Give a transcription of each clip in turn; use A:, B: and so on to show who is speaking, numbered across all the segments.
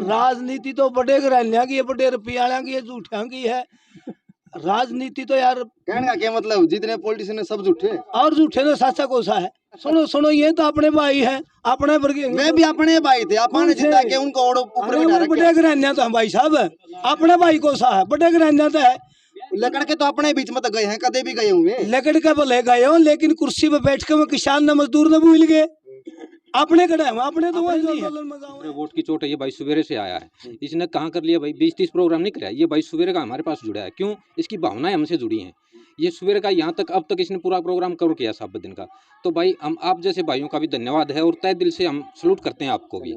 A: राजनीति तो बड़े घरानिया की है, बड़े रुपया की है, झूठा की है। राजनीति तो यार
B: कहने का क्या मतलब, जितने पॉलिटिशियन है सब झूठे
A: और झूठे तो सच्चा कोसा है। सुनो सुनो, ये तो अपने भाई है, अपने वर्गीय।
B: वे भी अपने भाई थे, अपने जिता के उनको और ऊपर बिठा रखे।
A: बड़े घरानिया तो हम भाई साहब अपने भाई कोसा है, बड़े घरानिया तो है।
B: लकड़ के तो अपने बीच में तो गए हैं, कदे भी गए हुए
A: लकड़ के भले गए हो, लेकिन कुर्सी पे बैठ के वो किसान न मजदूर न भूल गए। अपने कड़े हैं, अपने तो
C: वोट की चोट है। ये भाई सवेरे से आया है, इसने कहाँ कर लिया भाई, 20-30 प्रोग्राम नहीं कराया। ये भाई सवेरे का हमारे पास जुड़ा है, क्यों? इसकी भावनाएं हमसे जुड़ी हैं। ये सवेरे का यहाँ तक अब तक इसने पूरा प्रोग्राम कवर किया 7 दिन का। तो भाई हम आप जैसे भाइयों का भी धन्यवाद है और तहे दिल से हम सलूट करते हैं आपको भी।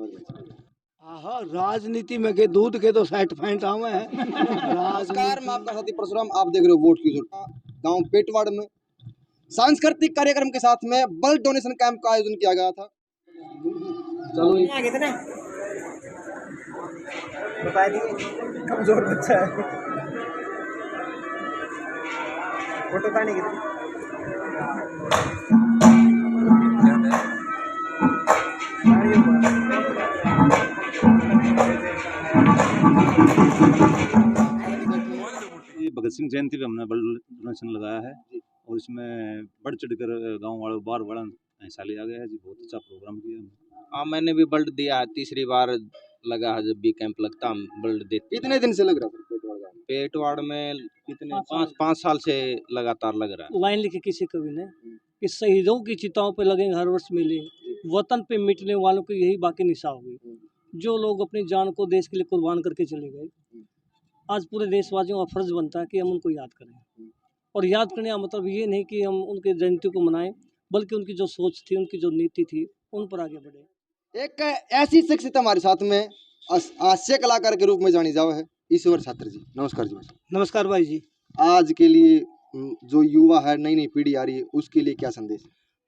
A: राजनीति में के दूध के तो साइड पॉइंट आवे हैं।
B: नमस्कार, मैं आपका साथी परशुराम, आप देख रहे हो वोट की चोट। गाँव पेटवाड़ में सांस्कृतिक कार्यक्रम के साथ में ब्लड डोनेशन कैंप का आयोजन किया गया था।
A: चलो
D: आगे थे ना, बता दिए कमजोर बच्चा है, फोटो पानी की
E: भगत सिंह जयंती पे हमने ब्लड डोनेशन लगाया है और इसमें बढ़ चढ़कर गांव वालों बार बड़ा हिस्सा लिया गया है जी। बहुत अच्छा प्रोग्राम किया।
C: हाँ, मैंने भी ब्लड दिया है, 3री बार लगा है। जब भी कैंप लगता हम ब्लड देते।
B: कितने दिन से लग रहा था
C: पेटवाड़ में? कितने 5 साल से लगातार लग रहा है।
A: लाइन लिखे किसी कवि ने कि शहीदों की चिताओं पे लगेंगे हर वर्ष मेले, वतन पे मिटने वालों की यही बाकी निशा होगी। जो लोग अपनी जान को देश के लिए कुर्बान करके चले गए, आज पूरे देशवासियों का फर्ज बनता है कि हम उनको याद करें। और याद करने का मतलब ये नहीं कि हम उनके जयंती को मनाएं, बल्कि उनकी जो सोच थी, उनकी जो नीति थी, उन पर आगे बढ़े।
B: एक ऐसी शख्सियत हमारे साथ में हास्य कलाकार के रूप में जानी जावा है, ईश्वर छात्र जी। नमस्कार जी।
A: नमस्कार भाई जी।
B: आज के लिए जो युवा है, नई नई पीढ़ी आ रही है, उसके लिए क्या संदेश?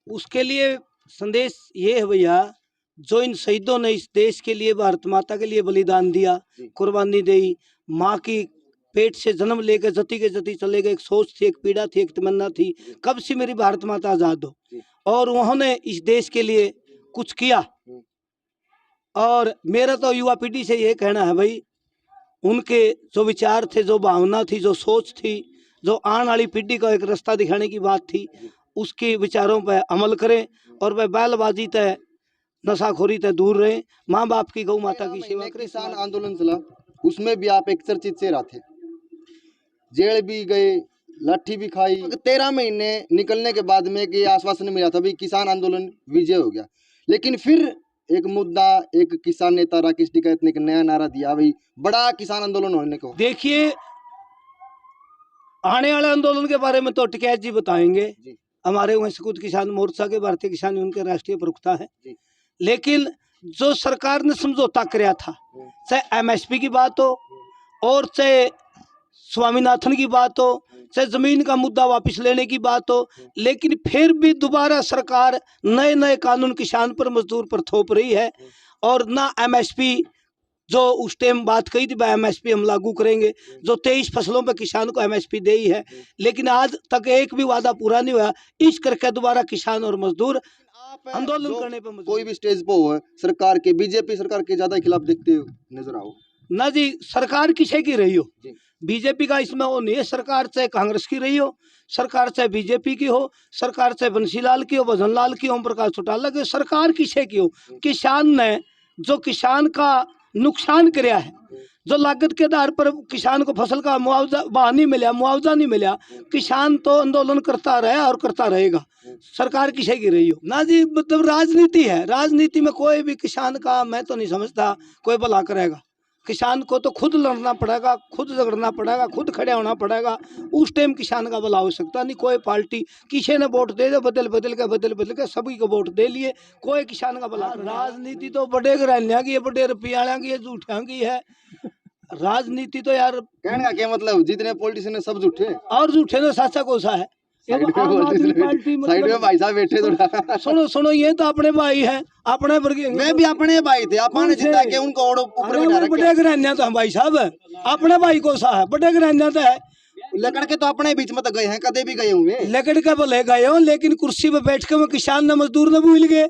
A: उसके लिए संदेश ये है भैया, जो इन शहीदों ने इस देश के लिए, भारत माता के लिए बलिदान दिया, कुर्बानी दी, माँ की पेट से जन्म लेकर जति के जति चले गए। एक सोच थी, एक पीड़ा थी, एक तमन्ना थी, कब से मेरी भारत माता आजाद हो, और उन्होंने इस देश के लिए कुछ किया। और मेरा तो युवा पीढ़ी से ये कहना है भाई, उनके जो विचार थे, जो भावना थी, जो सोच थी, जो आने वाली पीढ़ी को एक रास्ता दिखाने की बात थी, उसके विचारों पर अमल करें और वह बैलबाजी तय, नशाखोरी तय दूर रहे, माँ बाप की, गौ माता की सेवा करें।
B: किसान आंदोलन चला, उसमें भी आप एक चर्चित चेहरा थे, जेल भी गए, लाठी भी खाई। 13 महीने निकलने के बाद में ये आश्वासन मिला था भी किसान आंदोलन विजय हो गया, लेकिन फिर एक मुद्दा, एक किसान नेता राकेश टिकैत ने एक नया नारा दिया भाई, बड़ा किसान आंदोलन होने को।
A: देखिए, आने वाले आंदोलन के बारे में तो टिकैत जी बताएंगे। हमारे वहाँ सकुत किसान मोर्चा के, भारतीय किसान यूनियन के राष्ट्रीय प्रवक्ता है। लेकिन जो सरकार ने समझौता कराया था, चाहे MSP की बात हो और चाहे स्वामीनाथन की बात हो, चाहे जमीन का मुद्दा वापस लेने की बात हो, लेकिन फिर भी दोबारा सरकार नए नए कानून किसान पर, मजदूर पर थोप रही है। और ना MSP जो उस टाइम बात कही थी, MSP हम लागू करेंगे, जो 23 फसलों पर किसान को MSP दे ही है, लेकिन आज तक एक भी वादा पूरा नहीं हुआ। इस करके दोबारा किसान और मजदूर आंदोलन करने पर
B: कोई भी स्टेज पर हो, सरकार के, बीजेपी सरकार के ज्यादा खिलाफ देखते हो नजर आओ
A: ना जी। सरकार किसे की रही हो, बीजेपी का इसमें वो नहीं है। सरकार चाहे कांग्रेस की रही हो, सरकार चाहे बीजेपी की हो, सरकार चाहे बंसीलाल की हो, भजनलाल की, ओम प्रकाश चौटाला की, सरकार किसे की हो, किसान ने जो किसान का नुकसान कराया है, जो लागत के आधार पर किसान को फसल का मुआवजा नहीं मिला, मुआवजा नहीं मिला, किसान तो आंदोलन करता रहा और करता रहेगा। सरकार किसे की रही हो ना जी। मतलब राजनीति है, राजनीति में कोई भी किसान का मैं तो नहीं समझता कोई भला करेगा। किसान को तो खुद लड़ना पड़ेगा, खुद झगड़ना पड़ेगा, खुद खड़े होना पड़ेगा, उस टाइम किसान का भला हो सकता नहीं। कोई पार्टी किसी ने वोट दे दे, बदल बदल के सभी को वोट दे लिए, कोई किसान का भला। राजनीति तो बड़े घरानिया की है, बड़े रुपया की है, झूठा की है। राजनीति तो यार
B: कहने का क्या मतलब, जितने पॉलिटिशियन है सब झूठे
A: और झूठे तो सच्चा कोसा है।
B: साइड में भाई साहब बैठे थोड़ा
A: सुनो सुनो, ये तो अपने भाई है, अपने वर्गीय।
B: मैं भी अपने भाई थे, अपने जिता के उनको और ऊपर बिठा रखे।
A: बड़े घरानिया तो हम भाई साहब अपने भाई कोसा है, बड़े घरानिया तो है।
B: लकड़ के तो अपने बीच में तो गए हैं, कदे भी गए हुए।
A: लकड़ के भले गए हो, लेकिन कुर्सी पे बैठ के वो किसान न मजदूर न भूल गए।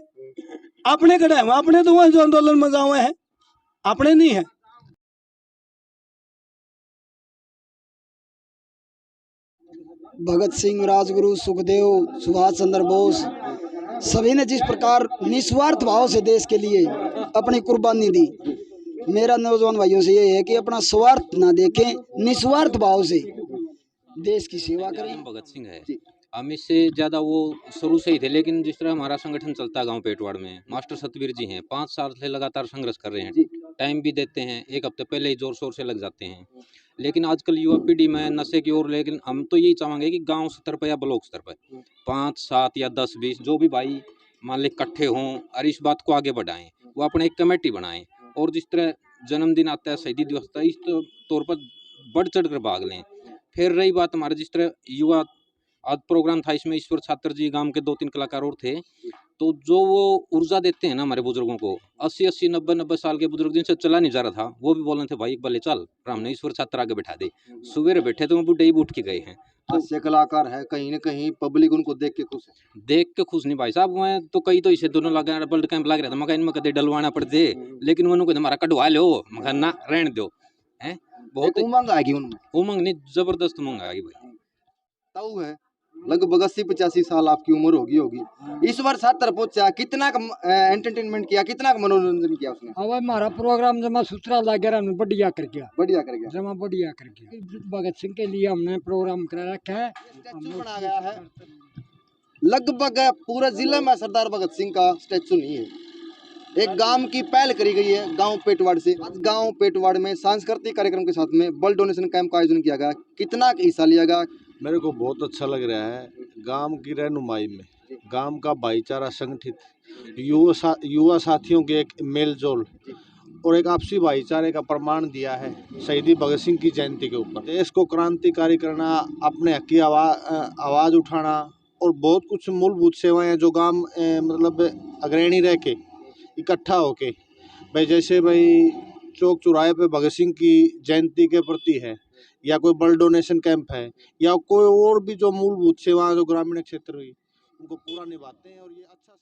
A: अपने कड़े हैं, अपने तो वहाँ जो आंदोलन में गाँव है, अपने नहीं है।
F: भगत सिंह, राजगुरु, सुखदेव, सुभाष चंद्र बोस, सभी ने जिस प्रकार निस्वार्थ भाव से देश के लिए अपनी कुर्बानी दी, मेरा नौजवान भाइयों से ये है कि अपना स्वार्थ ना देखें, निस्वार्थ भाव से देश की सेवा करें।
C: भगत सिंह है, हम इससे ज़्यादा वो शुरू से ही थे, लेकिन जिस तरह हमारा संगठन चलता है गांव पेटवाड़ में, मास्टर सतवीर जी हैं, 5 साल से लगातार संघर्ष कर रहे हैं, टाइम भी देते हैं, एक हफ्ते पहले ही जोर शोर से लग जाते हैं। लेकिन आजकल युवा पीढ़ी में नशे की ओर, लेकिन हम तो यही चाहेंगे कि गांव स्तर पर या ब्लॉक स्तर पर 5, 7 या 10, 20 जो भी भाई मान ले इकट्ठे हों और इस बात को आगे बढ़ाएं, वो अपने एक कमेटी बनाएं और जिस तरह जन्मदिन आता है, शहीदी दिवस आता है, इस तौर पर बढ़ चढ़ कर भाग लें। फिर रही बात हमारे जिस तरह युवा आज प्रोग्राम था, इसमें ईश्वर छात्र जी गांव के 2-3 कलाकार और थे, तो जो वो ऊर्जा देते हैं ना हमारे बुजुर्गों को, 80-80, 90-90 साल के बुजुर्ग जिनसे चला नहीं जा रहा था, वो भी बोल रहे थे भाई एक भले चल, पर हमने ईश्वर छात्र आगे बैठा दे। सुबह बैठे तो वो बुढ़े ही उठ के गए हैं।
B: हास्य कलाकार है, कहीं न कहीं पब्लिक उनको देख के खुश है।
C: देख के खुश नहीं भाई साहब, मैं तो कई तो इसे दोनों लगा बल्ड कैंप लग रहा था, मैं इनमें कदे डलवाना पड़ दे, लेकिन वो कहते हमारा कटवा लो, मैं ना रहने दो हैं। बहुत
B: उमंग आएगी उनमें,
C: उमंग नहीं, जबरदस्त उमंग आएगी भाई।
B: ताऊ है लगभग 80-85 साल आपकी उम्र होगी। इस बार 70 पहुंचा, कितना एंटरटेनमेंट किया, कितना का मनोरंजन किया उसने?
F: अब हमारा प्रोग्राम जमा सूत्रा लगा रहा, बढ़िया कर गया,
B: बढ़िया कर गया,
F: जमा बढ़िया कर गया। भगत सिंह के लिए हमने प्रोग्राम करा रखा है,
B: स्टैचू बना गया है। लगभग पूरे जिले में सरदार भगत सिंह का स्टैचू नहीं है। एक गांव की पहल करी गई है गांव पेटवाड़ से। आज गांव पेटवाड़ में सांस्कृतिक कार्यक्रम के साथ में ब्लड डोनेशन कैंप का आयोजन किया गया। कितना हिस्सा लिया गया?
G: मेरे को बहुत अच्छा लग रहा है। गांव की रहनुमाई में गांव का भाईचारा संगठित, युवा साथियों के एक मेल जोल और एक आपसी भाईचारे का प्रमाण दिया है शहीदी भगत सिंह की जयंती के ऊपर। देश को क्रांतिकारी करना, अपने हक की आवाज़ उठाना और बहुत कुछ मूलभूत सेवाएं जो गांव मतलब अग्रणी रह के इकट्ठा होके, भाई जैसे भाई चौक चौराहे पे भगत सिंह की जयंती के प्रति है, या कोई ब्लड डोनेशन कैंप है, या कोई और भी जो मूलभूत सेवाएं जो ग्रामीण क्षेत्र हुई उनको पूरा निभाते हैं और ये अच्छा